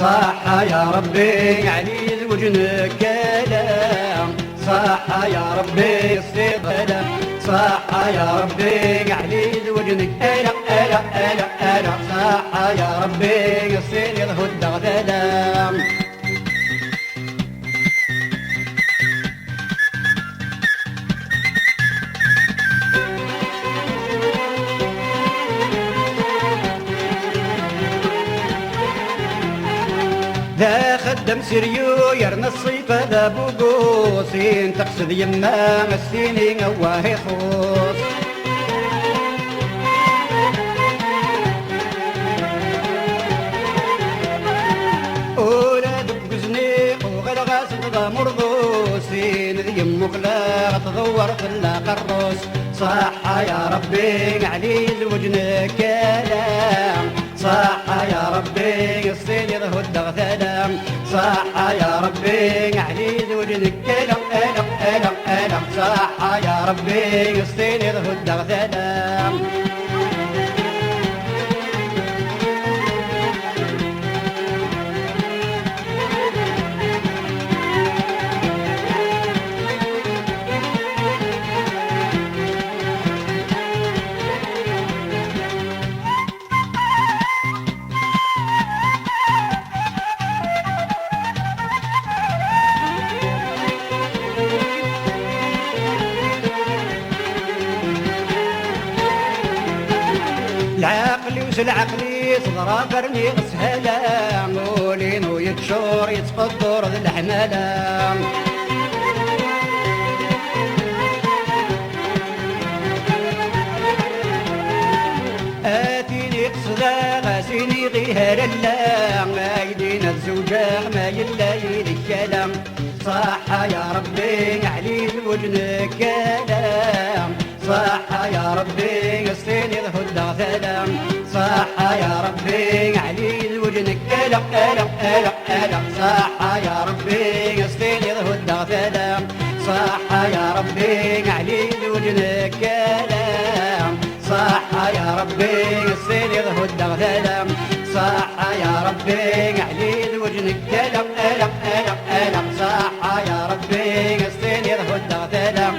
صح يا ربي علي وجنك كلام صح يا ربي الصيغة صح يا ربي علي وجنك ألا ألا ألا ألا صح يا ربي الصيغة الهدى غدام ذا خدم سريو يرنا الصيفة ذا بوقوسين تقصد يما السينين واهي خوص أولاد بقزني وغير غاسد ذا مرضوسين ذي مقلا تدور في القروس صح يا ربي علي وجنك كلام صح يا ربي الصين يرهد غثلام صح يا ربي علي وجنك كلام ألم ألم ألم صح يا ربي الصين يرهد غثلام العقل وسل عقلي صدرا برني غسهلا مولين ويتشور يتقدر ذي الحمالة آتيني قصدا غاسيني غير الله ما يدينا الزوجة ما يلاقي الكلام صح يا ربي علي وجنك كلام صح يا ربي الصين يرهد غثلام صح يا ربي علي وجنك ألم ألم ألم ألم صح يا ربي الصين يرهد غثلام صح يا ربي علي وجنك كلام صح يا ربي الصين يرهد غثلام صح يا ربي علي وجنك كلام ألم ألم ألم صح يا ربي الصين يرهد غثلام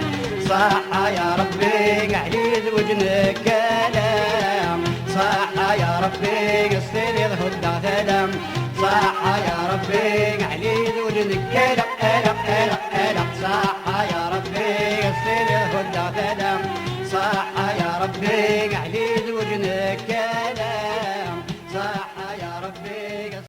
صح يا ربي علي وجنك كلام صح يا ربي الصين يرهد غثلام صح يا ربي علي وجنك كلام ألم ألم ألم صح يا ربي الصين يرهد غثلام صح يا ربي علي وجنك كلام